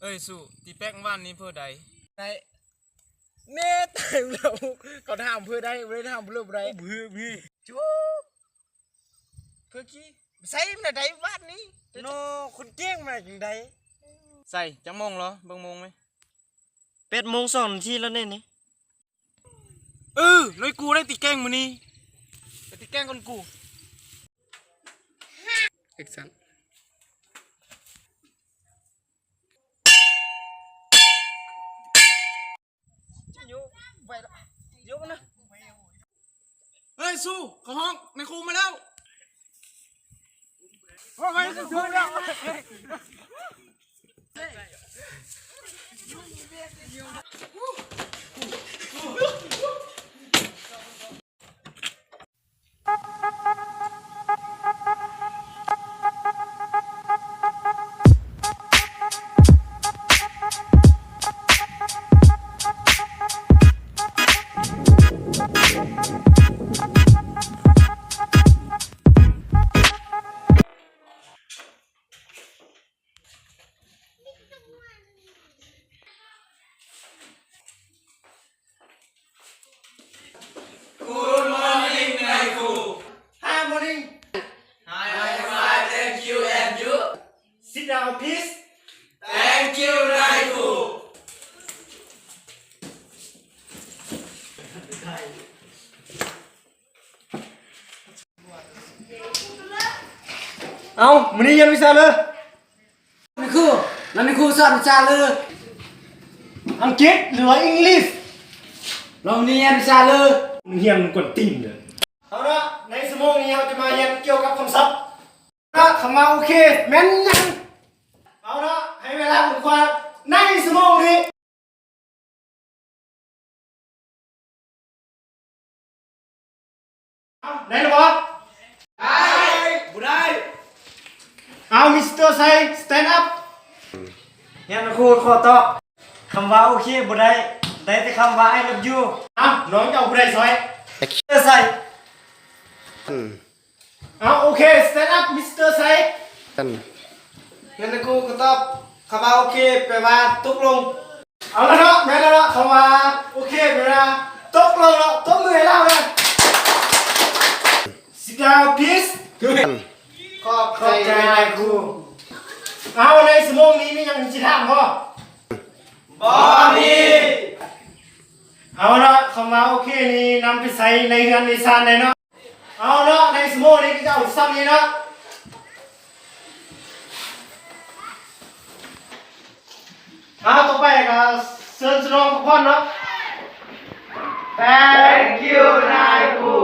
เอ้ยสู้ตีแป๊กว่านนี้เพื่อใดได้เน่ตายแล้วเขาถามเพื่อได้ไม่ได้ถามเพื่ออะไรเพื่อพี่จูเพื่อกี้ใส่มาได้บ้านนี้โนคุณเก่งมาจังไดใส่จังมงเหรอเบิ่งมงไหม8:02 นาทีแล้วเนี่ยนี่เลยกูได้ตีแกงมื้อนี้ไปตีแกงคนกูเอกซันไปละเดี๋ยวนะเฮ้ยสู้เขาห้องในครูมาแล้วโอ้ยสู้แล้วSit down, please. Thank you นายครูเอามื้อนี้เรียนวิชาเลยนั่นครูสอนวิชาเลยอังกฤษหรือว่าอังกฤษเราเรียนวิชาเลย มึงเรียนกดตีนเลยเอาละในสมองนี้เราจะมาเรียนเกี่ยวกับคำศัพท์นะคำว่าโอเคแม่นยังเอาละให้เวลาผมควาในสมองนี้เอาได้หรือเปล่าบุได้เอามิสเตอร์ไซสแตนด์อัพเนี่ยนะครูขอตอบคำว่าโอเคบุได้แต่คำว่า I love you เอาน้องจะเอาผู้ใดซอยใส่เอาโอเคสแตนด์อัพมิสเตอร์ไซเนี่ยนะครูขอตอบคำว่าโอเคแปลว่าตกลงเอาละเนาะแม่แล้วเนาะคำว่าโอเคแปลว่าตกลงแล้วตบมือให้เราเลย Sit down please ขอบใจนายครูเอาในสมองนี้มียังจิตถามบ่มี เอาเนาะคำว่าโอเคนี่นำไปใส่ในเรือนในซานเลยเนาะเอาเนาะในสมองนี้ก็จะเอาซ้ำนี้เนาะเอาต่อไปก็เชิญสนองพักผ่อนเนาะ Thank you นายครู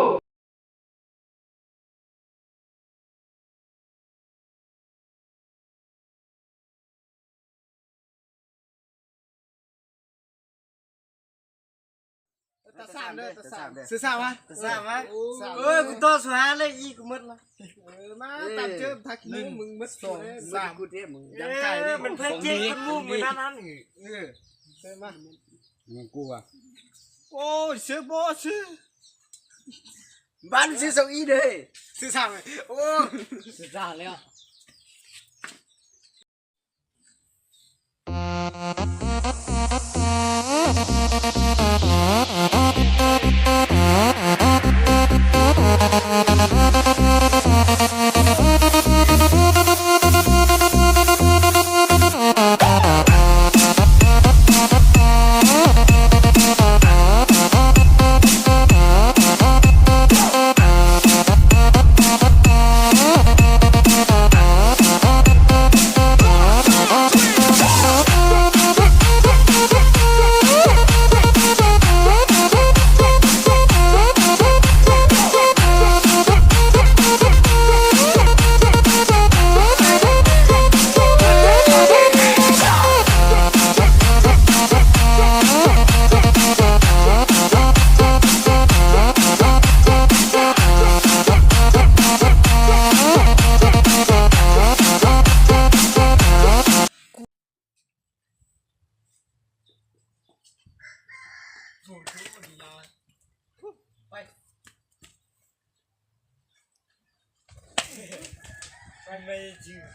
ตาสามเด้อตาสามซื้อสามวะกูต่อสุดาเลยอีกมึดละมาตัดเจิมทักนึงมึงมึดสามกูเทพมึงยังไก่เด้มันเพิ่งเจ๊งมันมุ่งมือนั้นใช่ไหมมึงกูอ่ะโอ้ซื้อบ่ซื้อบ้านซื้อสองอีเด้ซื้อสามเลยโอ้ซื้อสามแล้ว Amazing.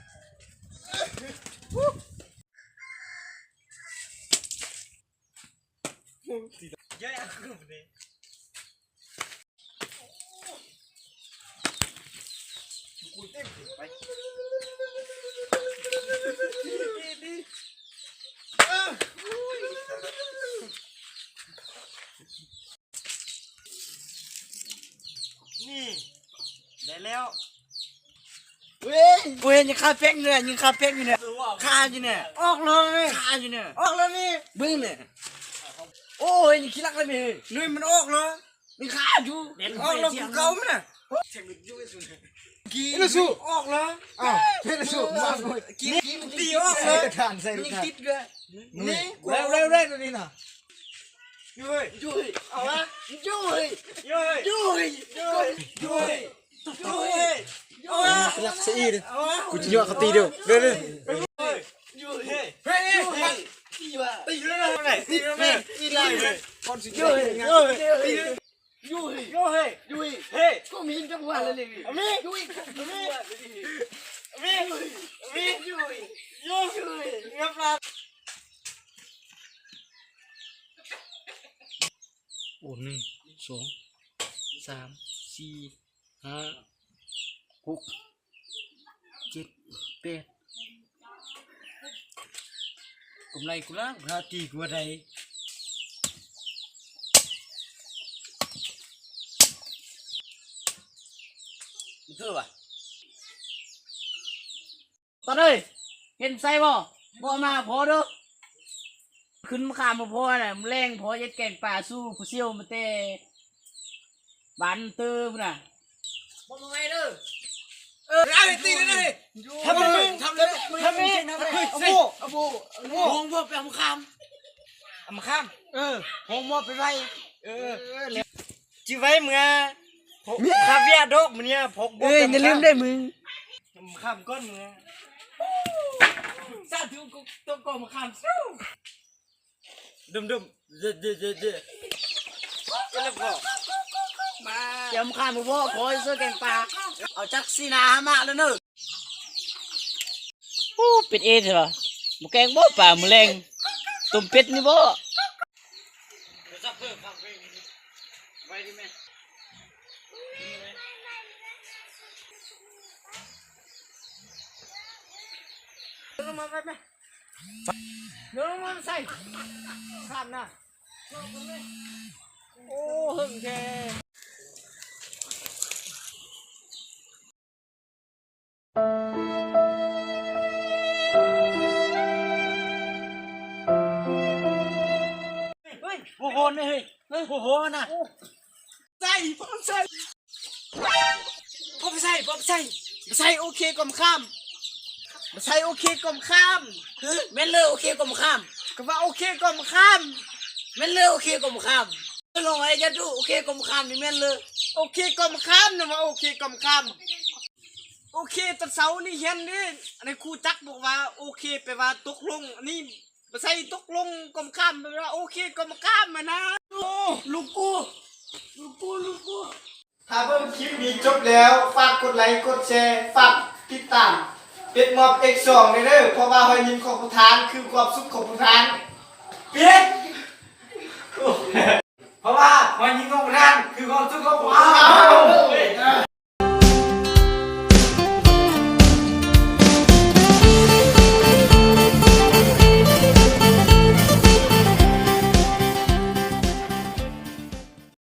Jangan aku bener. Cukup tempe, baik. Ini. Ni, dah leo. เว้ยยังคาแป้งเนี่ยยังคาแป้งอยู่เนี่ยคาอยู่เนี่ยออกเลยคาอยู่เนี่ยออกแล้วนี่บึ้งเนี่ยโอ้ยยังขี้รักเลยนี่นี่มันออกเลยนี่คาอยู่ออกแล้วกูเกาไหมเนี่ยกี่สู้ออกแล้วอ้าวเพื่อนสู้มาหน่อยกี่มันตีออกเลยมันยังติดเลยนี่เร็วตัวนี้น่ะยุยเอาละยุยรักสีดิกูจะย่อเขาตีเดียวเร็วตีเลยตีเลยคนสุดยอดยุยก็มีจังหวะเลยยุยงับมาโอ้1 2 3 4 5 6 7 8กำไรกูละราตีกูอะไรมันเท่าป่ะตอนนี้เห็นไซบ่มาพอเด้อขึ้นมาขามมาพอน่ะแรงพอยัดแกงป่าสู้ผู้เชี่ยวมาเตะบันเติมน่ะบ่มาไงเด้อเอาตีเลยทำเลยเอาโบหงบ่ไปเอามาข้ามหงบ่ไปไว้จีไว้มึงอ่ะคาเวียดอกมึงเนี่ยพกบ่อย่าลืมได้มึง ข้ามก้อนมึงซาถึงตัวก่อมาข้ามสู้ดุมเจ๊แล้วพอมาเดี๋ยวมาข้ามมาพ่อขอซื้อแกงปลาเอาจักซีนามาแล้วเนอะโอ้เป็ดเอใช่ป่ะมาแกงบ่ป่ามาแรงต้มเป็ดนี่บ่ลงมาไปลงมาใส่ข้ามนะโอ้หึงแกเฮ้ยโอ้โหนี่เฮ้ยโอ้โหน่ะใส่พ่อใส่โอเคกลมข้ามมาใส่โอเคกลมข้ามแม่นเลยโอเคกลมข้ามก็ว่าโอเคกลมข้ามแม่นเลยโอเคกลมข้ามลองไอ้จะดูโอเคกลมข้ามนี่แม่นเลยโอเคกลมข้ามนะว่าโอเคกลมข้ามโอเคตะเสานี่เห็นนี่ในครูจักบอกว่าโอเคแปลว่าตกลงนี่มาใส่ตกลงกลมข้ามแปลว่าโอเคกลมข้ามมานะโอ้ลูกกูถ้าเบิ่งคลิปนี้จบแล้วฝากกดไลค์กดแชร์ฝากติดตามเป็ดมอบ X2 เด้อเพราะว่าหอยยิ้มของผู้ทานคือความสุขของผู้ทานเป็ดเพราะว่าหอยยิ้มของผู้ทานคือความสุขของผู้ทาน